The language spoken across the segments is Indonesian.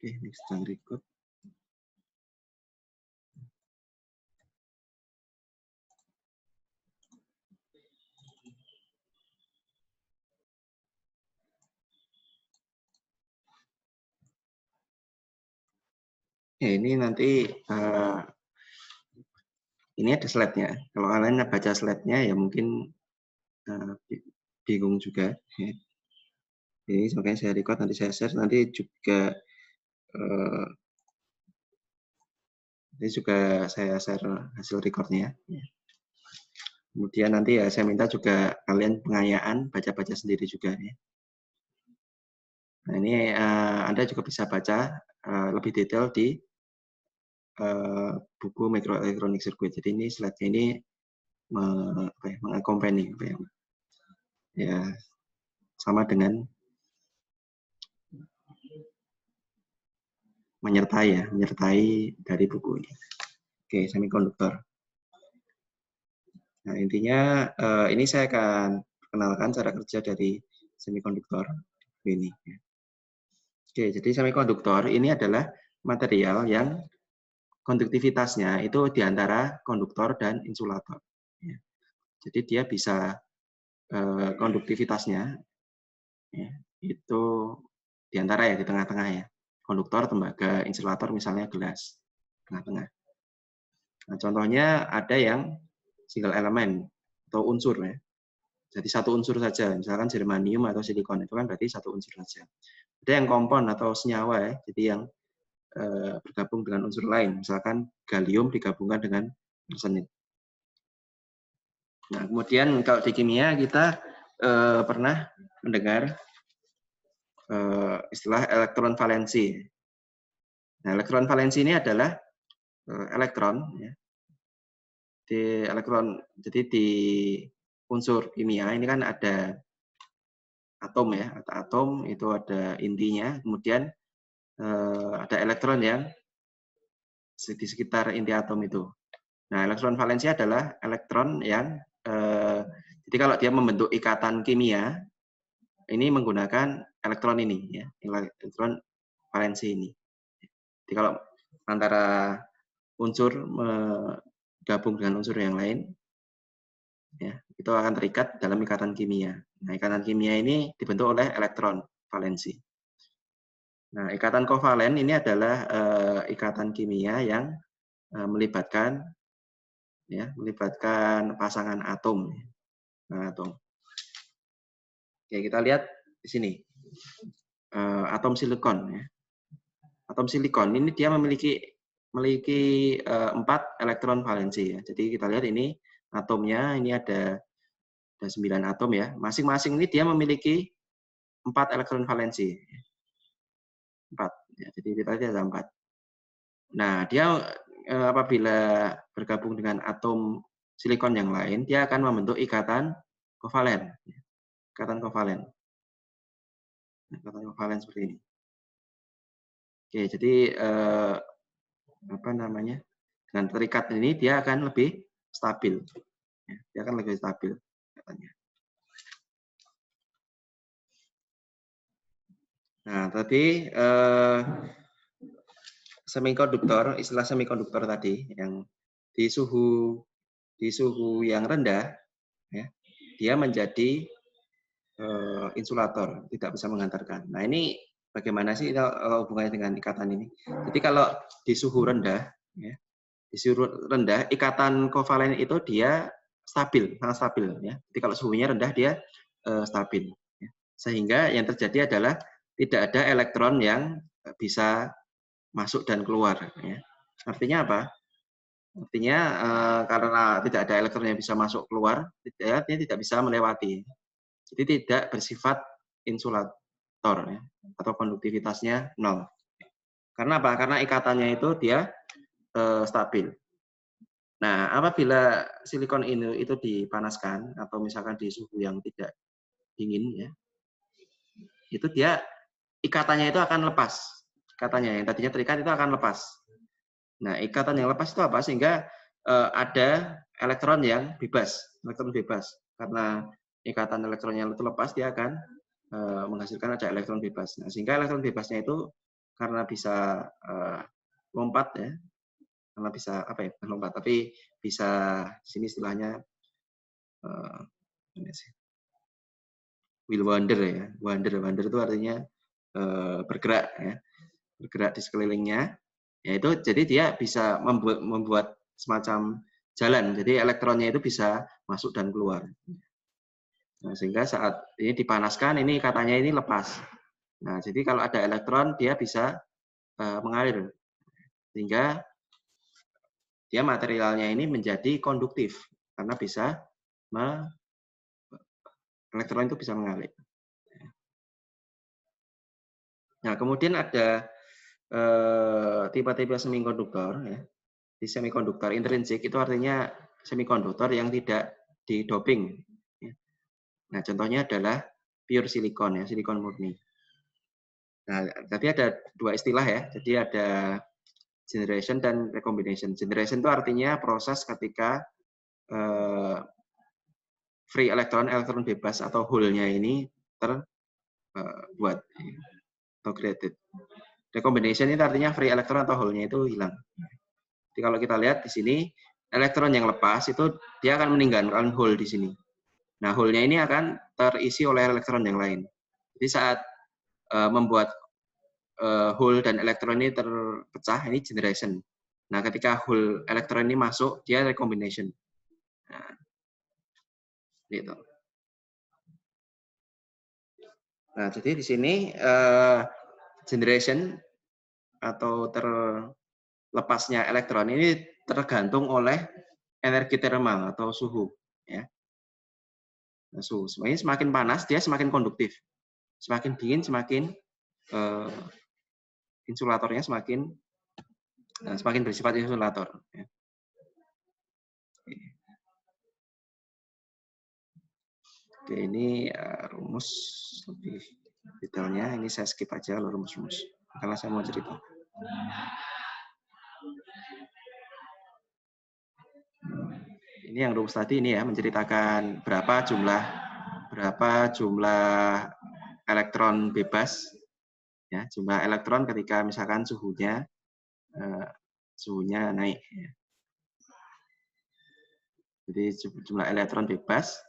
Oke, ini sedang record. Ya, ini nanti ini ada slide-nya. Kalau kalian baca slide-nya ya mungkin bingung juga. Ya. Jadi makanya saya record, nanti saya share, nanti juga saya share hasil recordnya. Ya. Kemudian nanti ya saya minta juga kalian pengayaan, baca-baca sendiri juga. Ya. Nah ini Anda juga bisa baca lebih detail di buku Microelectronic Circuit. Jadi ini slide-nya ini mengakompani ya sama dengan menyertai dari buku ini. Oke, semikonduktor. Nah, intinya ini saya akan perkenalkan cara kerja dari semikonduktor ini. Oke, jadi semikonduktor ini adalah material yang konduktivitasnya itu di antara konduktor dan insulator. Jadi dia bisa konduktivitasnya itu di antara ya, di tengah-tengah ya. Konduktor, tembaga, insulator misalnya gelas, tengah-tengah. Nah, contohnya ada yang single element atau unsur ya. Jadi satu unsur saja, misalkan germanium atau silikon itu kan berarti satu unsur saja. Ada yang kompon atau senyawa ya, jadi yang bergabung dengan unsur lain, misalkan gallium digabungkan dengan arsenik. Nah, kemudian kalau di kimia kita pernah mendengar istilah elektron valensi. Nah, elektron valensi ini adalah elektron ya. Di elektron, jadi di unsur kimia ini kan ada atom ya, atom itu ada intinya, kemudian ada elektron yang di sekitar inti atom itu. Nah, elektron valensi adalah elektron yang jadi kalau dia membentuk ikatan kimia ini menggunakan elektron ini ya, elektron valensi ini. Jadi kalau antara unsur gabung dengan unsur yang lain ya, itu akan terikat dalam ikatan kimia. Nah, ikatan kimia ini dibentuk oleh elektron valensi. Nah, ikatan kovalen ini adalah ikatan kimia yang melibatkan pasangan atom. Nah, atom. Oke, kita lihat di sini atom silikon. Ya. Atom silikon ini dia memiliki 4 elektron valensi. Ya. Jadi kita lihat ini atomnya, ini ada 9 atom ya. Masing-masing ini dia memiliki 4 elektron valensi. 4. Ya, jadi kita lihat ada 4. Nah, dia apabila bergabung dengan atom silikon yang lain, dia akan membentuk ikatan kovalen. Ikatan kovalen. Ikatan kovalen seperti ini. Oke, jadi dengan terikat ini dia akan lebih stabil. Ya, dia akan lebih stabil katanya. Nah, tadi semikonduktor, istilah semikonduktor tadi yang di suhu yang rendah, ya, dia menjadi insulator, tidak bisa menghantarkan. Nah, ini bagaimana sih kalau hubungannya dengan ikatan ini? Jadi kalau di suhu rendah, ya, di suhu rendah, ikatan kovalen itu dia stabil, sangat stabil. Ya. Jadi kalau suhunya rendah dia stabil. Ya. Sehingga yang terjadi adalah tidak ada elektron yang bisa masuk dan keluar. Ya. Artinya apa? Artinya karena tidak ada elektron yang bisa masuk keluar, dia tidak bisa melewati. Jadi tidak bersifat insulator ya, atau konduktivitasnya 0. Karena apa? Karena ikatannya itu dia stabil. Nah, apabila silikon ini itu dipanaskan atau misalkan di suhu yang tidak dingin ya, itu dia ikatannya itu akan lepas. Ikatannya yang tadinya terikat itu akan lepas. Nah, ikatan yang lepas itu apa? Sehingga ada elektron yang bebas, elektron bebas. Karena ikatan elektronnya itu lepas, dia akan menghasilkan ada elektron bebas. Nah, sehingga elektron bebasnya itu karena bisa lompat ya, karena bisa apa ya, bukan lompat, tapi bisa sini istilahnya ini sih, will wander ya, wander itu artinya bergerak ya, bergerak di sekelilingnya. Ya itu jadi dia bisa membuat semacam jalan, jadi elektronnya itu bisa masuk dan keluar. Nah, sehingga saat ini dipanaskan, ini katanya ini lepas. Nah, jadi kalau ada elektron, dia bisa mengalir, sehingga dia materialnya ini menjadi konduktif, karena bisa elektron itu bisa mengalir. Nah, kemudian ada tipe-tipe semikonduktor. Ya. Di semikonduktor intrinsik itu artinya semikonduktor yang tidak didoping. Ya. Nah, contohnya adalah pure silikon, ya, silikon murni. Nah, tadi ada dua istilah ya. Jadi ada generation dan recombination. Generation itu artinya proses ketika free elektron bebas atau hole-nya ini terbuat atau created. Recombination itu artinya free elektron atau hole-nya itu hilang. Jadi kalau kita lihat di sini, elektron yang lepas itu dia akan meninggalkan hole di sini. Nah, hole-nya ini akan terisi oleh elektron yang lain. Jadi saat membuat hole dan elektron ini terpecah, ini generation. Nah, ketika hole elektron ini masuk, dia recombination. Nah, gitu. Nah, jadi di sini generation atau terlepasnya elektron ini tergantung oleh energi termal atau suhu. Ya. Nah, suhu. Semakin panas, dia semakin konduktif. Semakin dingin, semakin insulatornya semakin bersifat insulator. Ya. Oke, ini rumus lebih detailnya. Ini saya skip aja rumus-rumus karena saya mau cerita. Ini yang rumus tadi ini ya, menceritakan berapa jumlah elektron bebas, ya, jumlah elektron ketika misalkan suhunya naik. Ya. Jadi jumlah elektron bebas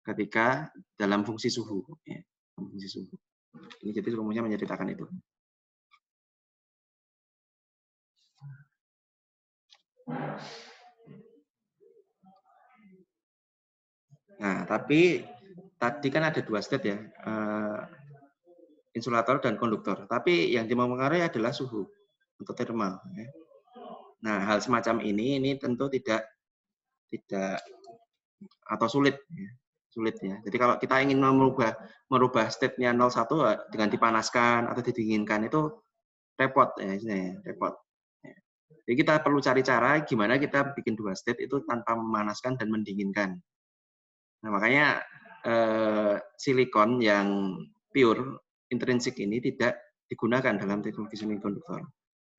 ketika dalam fungsi suhu. Ya, fungsi suhu. Ini jadi rumusnya menceritakan itu. Nah, tapi tadi kan ada dua state ya, insulator dan konduktor. Tapi yang mempengaruhi adalah suhu atau thermal. Ya. Nah, hal semacam ini tentu tidak atau sulit ya. Jadi kalau kita ingin merubah state-nya 01 dengan dipanaskan atau didinginkan itu repot ya, repot. Jadi kita perlu cari cara gimana kita bikin dua state itu tanpa memanaskan dan mendinginkan. Nah, makanya silikon yang pure intrinsik ini tidak digunakan dalam teknologi semikonduktor.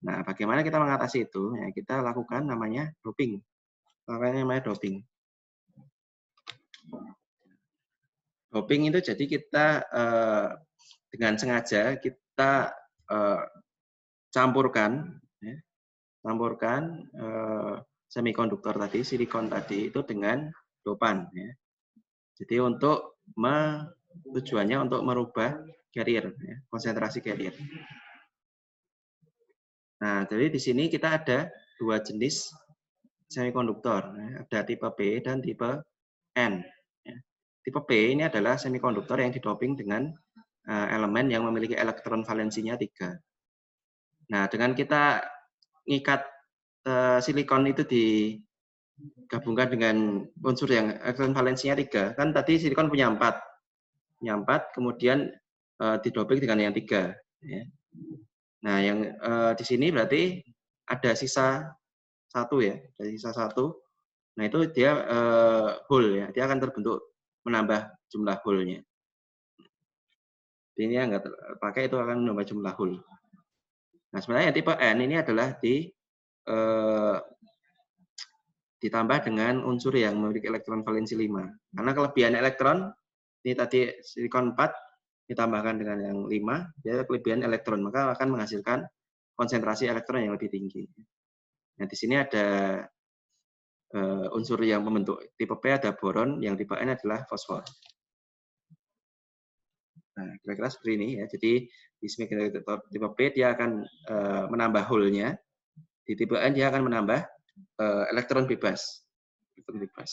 Nah, bagaimana kita mengatasi itu? Ya, kita lakukan namanya doping. Namanya doping. Doping itu jadi kita dengan sengaja kita campurkan semikonduktor tadi, silikon tadi itu dengan dopan. Ya. Jadi tujuannya untuk merubah carrier, ya, konsentrasi carrier. Nah, jadi di sini kita ada dua jenis semikonduktor, ya. Ada tipe B dan tipe N. Ya. Tipe B ini adalah semikonduktor yang didoping dengan elemen yang memiliki elektron valensinya 3. Nah, dengan kita ngikat silikon itu digabungkan dengan unsur yang elektron valensinya 3, kan tadi silikon punya 4, kemudian didoping dengan yang 3. Ya. Nah, yang di sini berarti ada sisa 1 ya, ada sisa 1. Nah, itu dia hole ya, dia akan terbentuk menambah jumlah hole-nya. Ini yang nggak terpakai itu akan menambah jumlah hole. Nah, sebenarnya tipe N ini adalah ditambah dengan unsur yang memiliki elektron valensi 5. Karena kelebihan elektron, ini tadi silikon 4, ditambahkan dengan yang 5, dia kelebihan elektron, maka akan menghasilkan konsentrasi elektron yang lebih tinggi. Nah, di sini ada unsur yang membentuk tipe P ada boron, yang tipe N adalah fosfor. Nah, kira-kira seperti ini ya. Jadi di semiconductor tipe P dia akan menambah hole-nya, di tipe N dia akan menambah elektron bebas. Elektron bebas.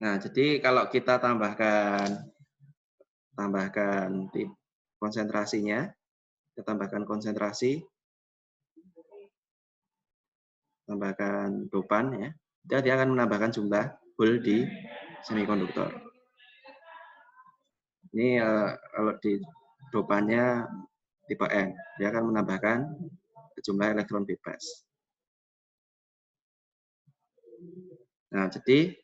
Nah, jadi kalau kita tambahkan konsentrasinya, kita tambahkan konsentrasi, tambahkan dopan ya, dia akan menambahkan jumlah hole di semikonduktor. Ini kalau di dopannya tipe N, dia akan menambahkan jumlah elektron bebas. Nah, jadi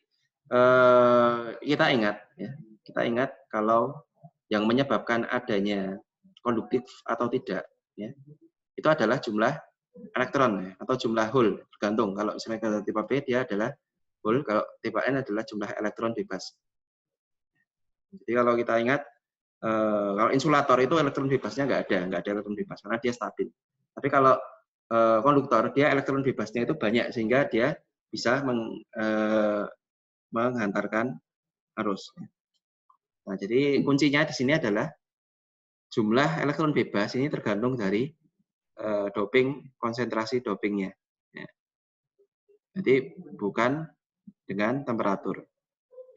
kita ingat kalau yang menyebabkan adanya konduktif atau tidak, ya, itu adalah jumlah elektron ya, atau jumlah hole, tergantung. Kalau misalnya tipe P dia adalah hole, kalau tipe N adalah jumlah elektron bebas. Jadi kalau kita ingat, kalau insulator itu elektron bebasnya nggak ada elektron bebas karena dia stabil. Tapi kalau konduktor dia elektron bebasnya itu banyak sehingga dia bisa menghantarkan arus. Nah, jadi kuncinya di sini adalah jumlah elektron bebas ini tergantung dari doping, konsentrasi dopingnya. Ya. Jadi bukan dengan temperatur,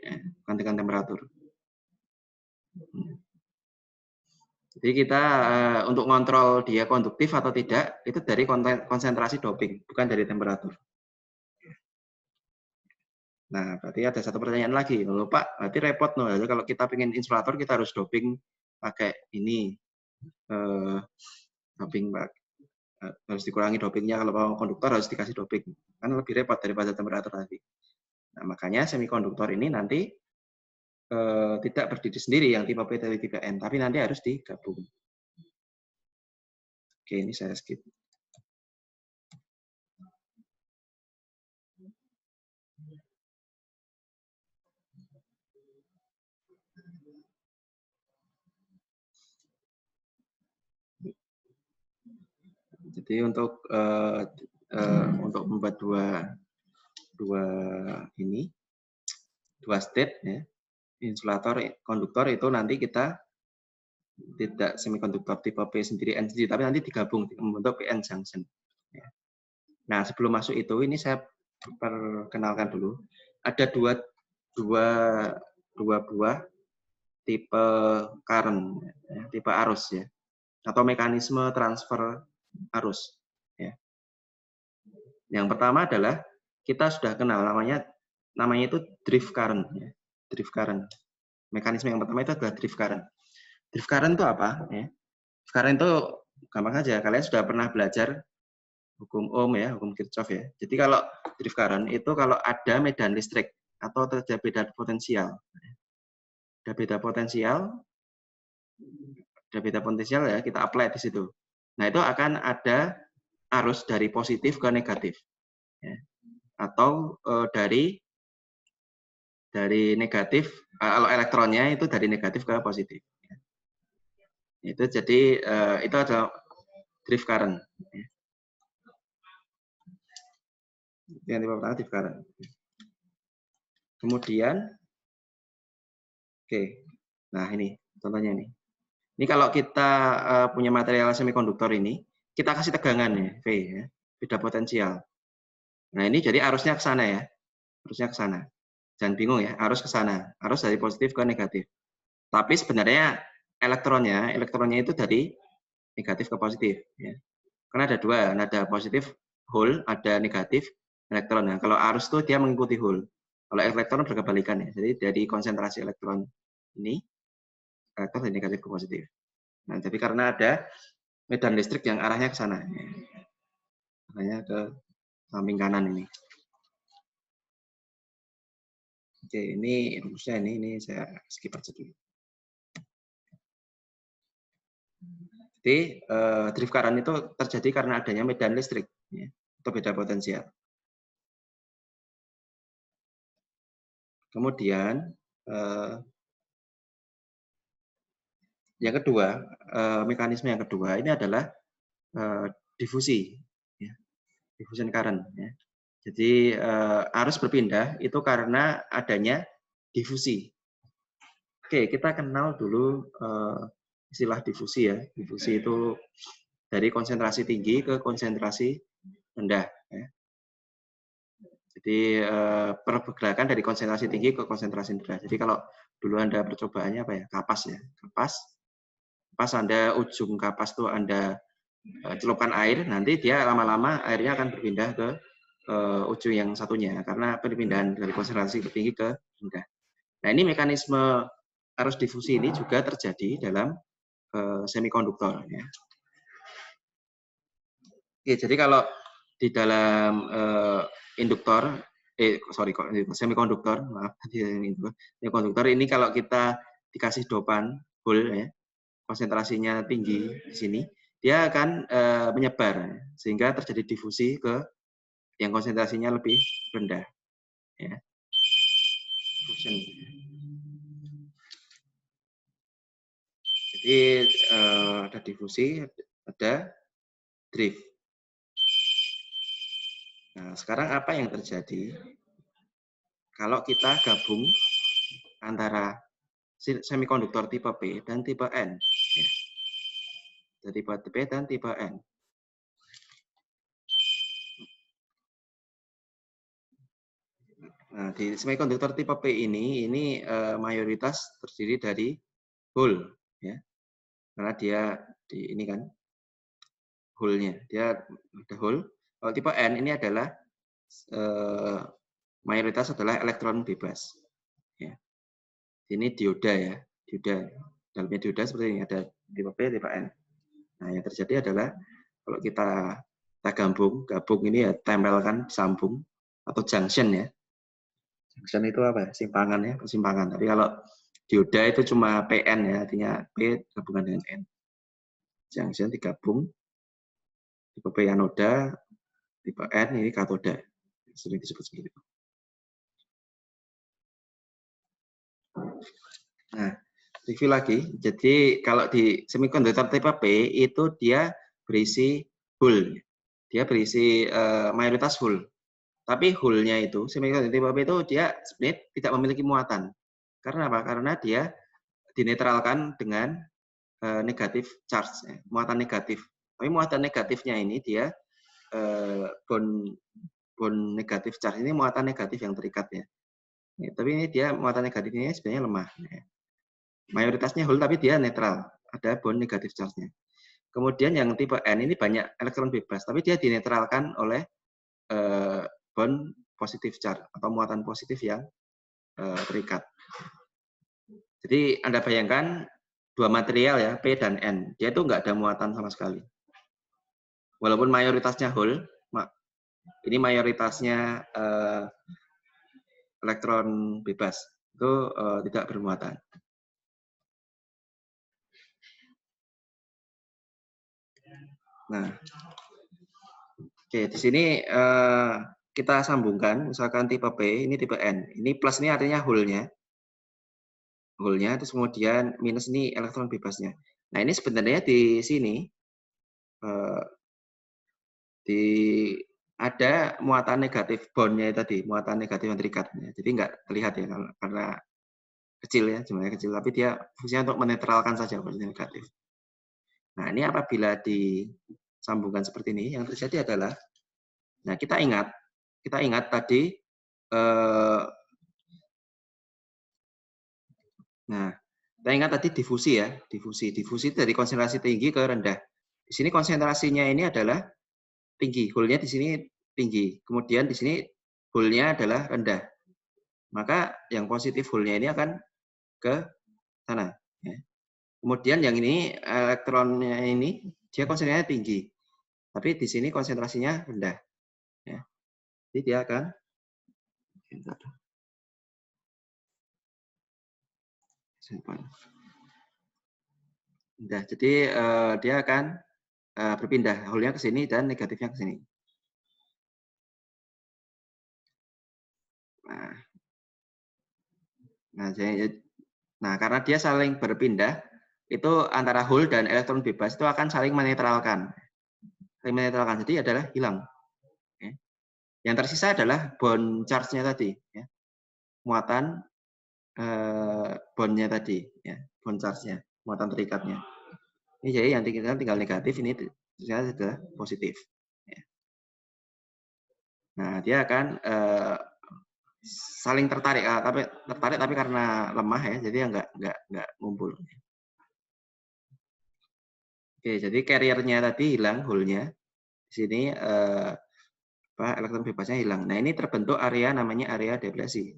ya, bukan dengan temperatur. Jadi kita untuk ngontrol dia konduktif atau tidak itu dari konsentrasi doping, bukan dari temperatur. Nah, berarti ada satu pertanyaan lagi. Loh, Pak, berarti repot no. Jadi kalau kita pengen insulator kita harus doping pakai ini, doping harus dikurangi dopingnya. Kalau mau konduktor harus dikasih doping, kan lebih repot daripada temperatur tadi. Nah, makanya semikonduktor ini nanti tidak berdiri sendiri yang tipe P dari tipe N, tapi nanti harus digabung. Oke, ini saya skip. Jadi untuk membuat dua state ya, insulator, konduktor itu nanti kita tidak semikonduktor tipe P sendiri N sendiri, tapi nanti digabung membentuk PN junction. Nah, sebelum masuk itu, ini saya perkenalkan dulu. Ada dua buah tipe current, ya, tipe arus ya, atau mekanisme transfer arus. Ya. Yang pertama adalah kita sudah kenal namanya itu drift current. Ya. Drift current. Mekanisme yang pertama itu adalah drift current. Drift current itu apa? Ya. Drift current itu gampang saja. Kalian sudah pernah belajar hukum Ohm ya, hukum Kirchhoff ya. Jadi kalau drift current itu kalau ada medan listrik atau terjadi beda potensial. Ada beda potensial ya, kita apply di situ. Nah, itu akan ada arus dari positif ke negatif. Ya. Atau dari negatif, kalau elektronnya itu dari negatif ke positif. Ya. Itu jadi itu adalah drift current. Ya. Yang tipe pertama drift current. Kemudian, oke, nah ini contohnya nih. Ini kalau kita punya material semikonduktor ini, kita kasih tegangan ya, V ya, beda potensial. Nah ini jadi arusnya ke sana ya, arusnya ke sana. Jangan bingung ya, arus ke sana, arus dari positif ke negatif. Tapi sebenarnya elektronnya itu dari negatif ke positif. Ya. Karena ada dua, ada positif hole, ada negatif elektron. Nah, kalau arus itu dia mengikuti hole. Kalau elektron berkebalikan ya. Jadi dari konsentrasi elektron ini, elektron dari negatif ke positif. Nah, jadi karena ada medan listrik yang arahnya ke sana. Ya. Arahnya ke samping kanan ini. Oke, ini rumusnya ini saya skip aja dulu. Jadi drift current itu terjadi karena adanya medan listrik ya, atau beda potensial. Kemudian yang kedua, mekanisme yang kedua ini adalah difusi, ya, diffusion current. Ya. Jadi arus berpindah itu karena adanya difusi. Oke, kita kenal dulu istilah difusi ya. Difusi itu dari konsentrasi tinggi ke konsentrasi rendah. Ya. Jadi pergerakan dari konsentrasi tinggi ke konsentrasi rendah. Jadi kalau dulu Anda percobaannya apa ya? Kapas ya. Kapas Anda ujung kapas tuh Anda celupkan air, nanti dia lama-lama airnya akan berpindah ke ujung yang satunya karena perpindahan dari konsentrasi tinggi ke rendah. Nah, ini mekanisme arus difusi ini juga terjadi dalam semikonduktor ya. Oke, jadi kalau di dalam induktor semikonduktor, maaf, semikonduktor ini kalau kita dikasih dopan hole ya, konsentrasinya tinggi di sini, dia akan menyebar sehingga terjadi difusi ke yang konsentrasinya lebih rendah ya. Diffusion. Jadi ada difusi, ada drift. Nah, sekarang apa yang terjadi kalau kita gabung antara semikonduktor tipe P dan tipe N? Ya. Tipe P dan tipe N. Nah, di semikonduktor tipe P ini mayoritas terdiri dari hole, ya, karena dia di ini kan hole-nya, dia ada hole. Kalau tipe N ini adalah mayoritas adalah elektron bebas. Ya. Ini dioda ya, dioda. Dalamnya dioda seperti ini, ada tipe P, tipe N. Nah, yang terjadi adalah kalau kita gabung ini ya tempelkan sambung atau junction ya. Junction itu apa? Simpangan ya, persimpangan. Tapi kalau dioda itu cuma PN ya, artinya P gabungan dengan N. Junction digabung, tipe P anoda, tipe N ini katoda. Sering disebut seperti itu. Nah, review lagi. Jadi kalau di semikonduktor tipe P itu dia berisi hole. Dia berisi mayoritas hole. Tapi hole-nya itu, semikonduktor tipe P itu dia sebenarnya tidak memiliki muatan. Karena apa? Karena dia dinetralkan dengan negatif charge, ya, muatan negatif. Tapi muatan negatifnya ini dia bond negatif charge ini muatan negatif yang terikat ya. Ya, tapi ini dia muatan negatifnya sebenarnya lemah. Ya. Mayoritasnya hole tapi dia netral, ada bond negatif charge-nya. Kemudian yang tipe N ini banyak elektron bebas, tapi dia dinetralkan oleh bond positif charge atau muatan positif yang terikat. Jadi Anda bayangkan dua material ya, P dan N, dia itu nggak ada muatan sama sekali. Walaupun mayoritasnya hole, ini mayoritasnya elektron bebas, itu tidak bermuatan. Nah, oke, di sini kita sambungkan, misalkan tipe P, ini tipe N. Ini plus ini artinya hole-nya. Hole-nya, terus kemudian minus ini elektron bebasnya. Nah, ini sebenarnya di sini ada muatan negatif bondnya tadi, muatan negatif yang terikat. Jadi nggak terlihat ya, karena kecil ya, jumlahnya kecil. Tapi dia fungsinya untuk menetralkan saja bondnya negatif. Nah, ini apabila disambungkan seperti ini, yang terjadi adalah, nah kita ingat tadi, nah kita ingat tadi difusi ya, difusi dari konsentrasi tinggi ke rendah. Di sini konsentrasinya ini adalah tinggi, hole-nya di sini tinggi, kemudian di sini hole-nya adalah rendah. Maka yang positif hole-nya ini akan ke sana. Ya. Kemudian yang ini elektronnya ini dia konsentrasinya tinggi, tapi di sini konsentrasinya rendah. Ya. Jadi dia akan rendah. Jadi dia akan berpindah, hole-nya ke sini dan negatifnya ke sini. Nah, karena dia saling berpindah, itu antara hole dan elektron bebas itu akan saling menetralkan. Saling menetralkan, jadi adalah hilang. Yang tersisa adalah bond charge-nya tadi, ya. Muatan bondnya tadi, ya, bond charge-nya, muatan terikatnya. Ini jadi yang tinggal negatif, ini ternyata sudah positif. Ya. Nah, dia akan saling tertarik, tapi karena lemah ya, jadi nggak ngumpul. Oke, jadi carrier-nya tadi hilang, hole-nya. Di sini elektron bebasnya hilang. Nah, ini terbentuk area namanya area deplesi.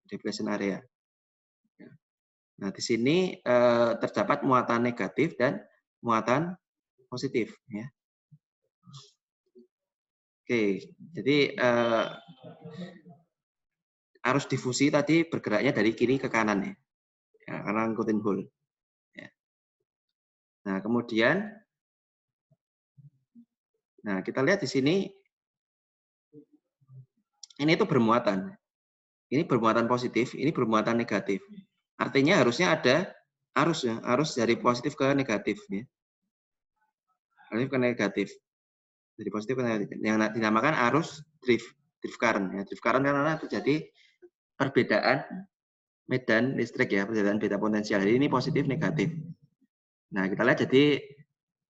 Depletion area. Nah, di sini terdapat muatan negatif dan muatan positif. Ya. Oke, jadi arus difusi tadi bergeraknya dari kiri ke kanan ya, karena ngikutin hole. Ya. Nah, kemudian, kita lihat di sini, ini itu bermuatan. Ini bermuatan positif, ini bermuatan negatif. Artinya harusnya ada arus ya, arus dari positif ke negatif ya. Positif ke negatif. Dari positif ke negatif. Yang dinamakan arus drift current ya. Drift current karena terjadi perbedaan medan listrik ya, perbedaan beta potensial. Jadi ini positif negatif. Nah, kita lihat jadi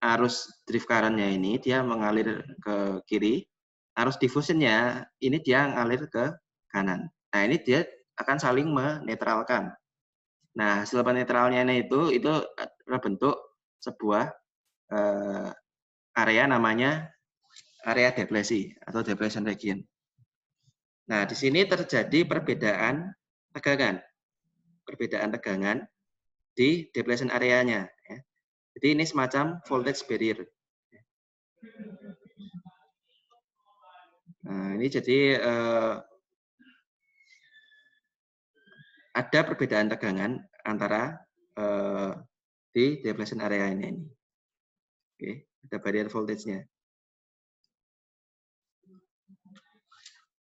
arus drift current-nya ini dia mengalir ke kiri, arus diffusion-nya ini dia mengalir ke kanan. Nah, ini dia akan saling menetralkan. Nah, hasil penetralnya itu terbentuk sebuah area namanya area deplesi atau depletion region. Nah, di sini terjadi perbedaan tegangan. Perbedaan tegangan di depletion areanya. Ya. Jadi ini semacam voltage barrier. Nah, ini jadi ada perbedaan tegangan antara di depletion area ini. Oke, ada barrier voltage-nya.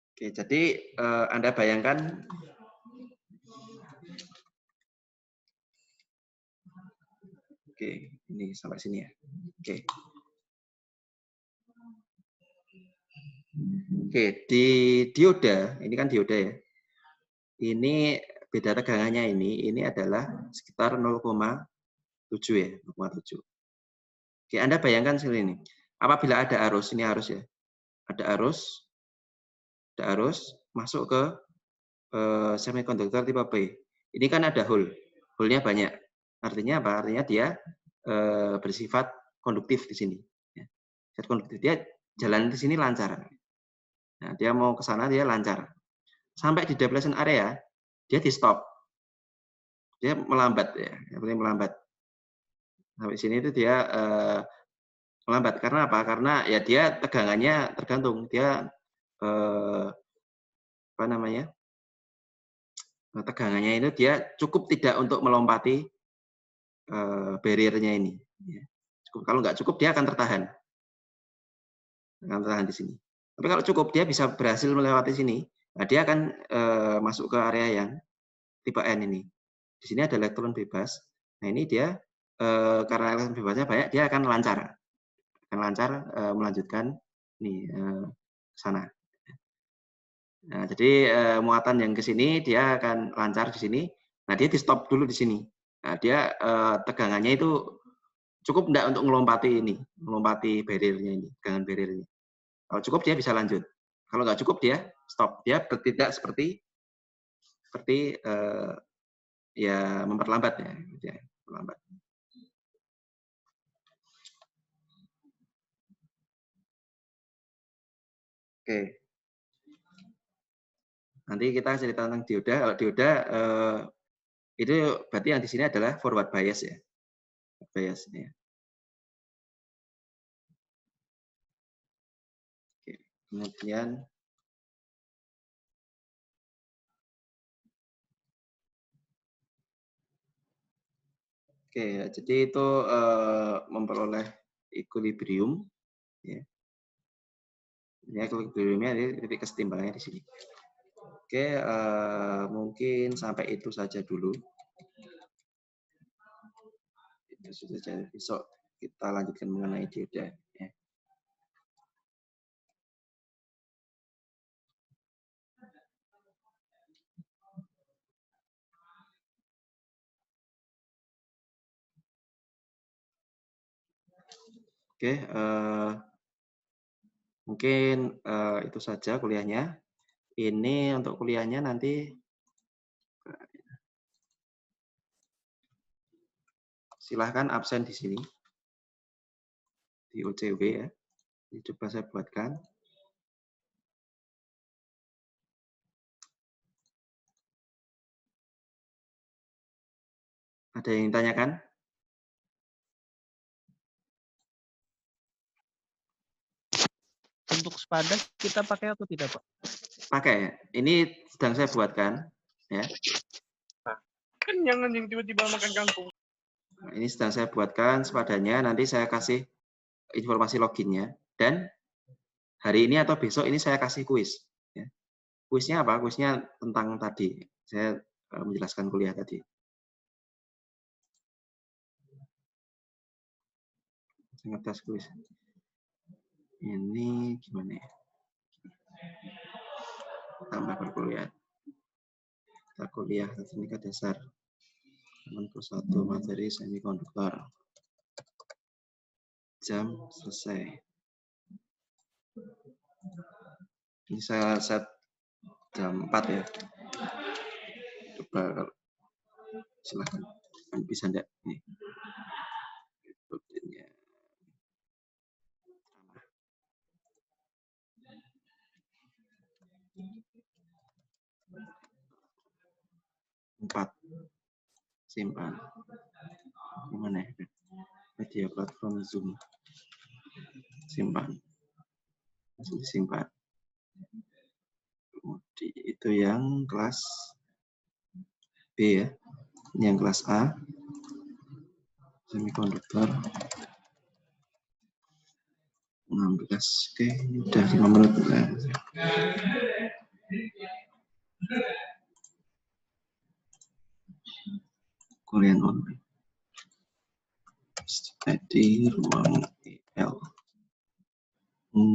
Oke, jadi Anda bayangkan oke, ini sampai sini ya. Oke. Oke, di dioda, ini kan dioda ya. Ini beda tegangannya ini adalah sekitar 0,7 ya, 0,7. Oke, Anda bayangkan seperti ini. Apabila ada arus, ini arus ya. Ada arus masuk ke semikonduktor tipe P. Ini kan ada hole. Hole-nya banyak. Artinya apa? Artinya dia bersifat konduktif di sini. Ya. Konduktif, dia jalan di sini lancar. Nah, dia mau ke sana dia lancar. Sampai di depletion area, dia di stop. Dia melambat ya, melambat. Sampai sini itu dia melambat. Karena apa? Karena ya dia tegangannya tergantung. Dia apa namanya? Tegangannya itu dia cukup tidak untuk melompati barrier-nya ini. Ya. Kalau nggak cukup dia akan tertahan. Akan tertahan di sini. Tapi kalau cukup dia bisa berhasil melewati sini. Nah, dia akan masuk ke area yang tipe N ini. Di sini ada elektron bebas. Nah, ini dia karena elektron bebasnya banyak, dia akan lancar. Akan lancar melanjutkan nih ke sana. Nah, jadi muatan yang ke sini dia akan lancar di sini. Nah, dia di stop dulu di sini. Nah, dia tegangannya itu cukup enggak untuk melompati barrier-nya ini, tegangan barrier ini. Kalau cukup dia bisa lanjut. Kalau nggak cukup dia stop. Dia bertindak seperti ya memperlambat ya, memperlambat. Oke. Nanti kita cerita tentang dioda. Kalau dioda itu berarti yang di sini adalah forward bias ya. Bias ya. Oke. Kemudian oke, jadi itu memperoleh equilibrium ya. Ini equilibriumnya di titik kesetimbangannya di sini. Oke, mungkin sampai itu saja dulu. Sudah saja, besok kita lanjutkan mengenai dioda. Ya. Oke, mungkin itu saja kuliahnya. Ini untuk kuliahnya nanti silahkan absen di sini di OCW ya. Ini coba saya buatkan. Ada yang ditanyakan? Untuk sepadan kita pakai atau tidak, Pak? Pakai. Ini sedang saya buatkan, ya. Kan jangan yang tiba-tiba makan kangkung. Nah, ini sedang saya buatkan sepadannya. Nanti saya kasih informasi loginnya. Dan hari ini atau besok ini saya kasih kuis. Ya. Kuisnya apa? Kuisnya tentang tadi. Saya menjelaskan kuliah tadi. Saya ngetes kuis. Ini gimana ya? Tambah perkuliahan. Kita kuliah teknika dasar. 91 materi semikonduktor. Jam selesai. Ini saya set jam 4 ya. Coba kalau silahkan. Bisa enggak? Nih. Rutenya. 4. Simpan. Gimana ya? Media platform Zoom. Simpan. Masih disimpan. Kemudian itu yang kelas B ya. Ini yang kelas A. Semikonduktor. 16. Oke, ini udah 5 menit. Kuliah online. Di ruang L. 4.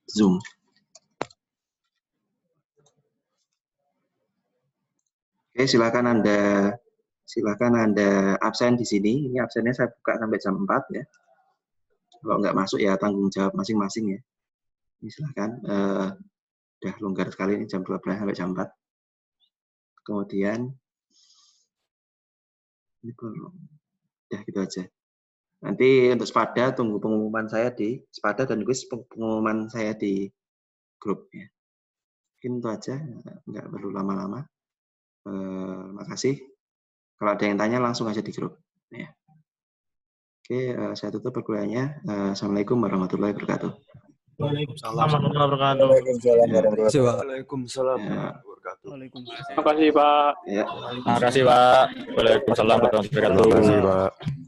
Zoom. Oke, silakan Anda absen di sini. Ini absennya saya buka sampai jam 4 ya. Kalau nggak masuk ya tanggung jawab masing-masing ya. Ini silakan. Udah longgar sekali ini jam 12 sampai jam 4. Kemudian ini udah gitu aja. Nanti untuk sepada tunggu pengumuman saya di sepada dan kuis pengumuman saya di grup ya. Mungkin itu aja, nggak perlu lama-lama. Makasih. Kalau ada yang tanya langsung aja di grup. Ya. Oke, saya tutup perkuliahannya. Assalamualaikum warahmatullahi wabarakatuh. Waalaikumsalam warahmatullahi wabarakatuh. Waalaikumsalam warahmatullahi wabarakatuh. Terima kasih, Pak. Ya. Terima kasih, Pak. Waalaikumsalam warahmatullahi wabarakatuh. Terima kasih, Pak.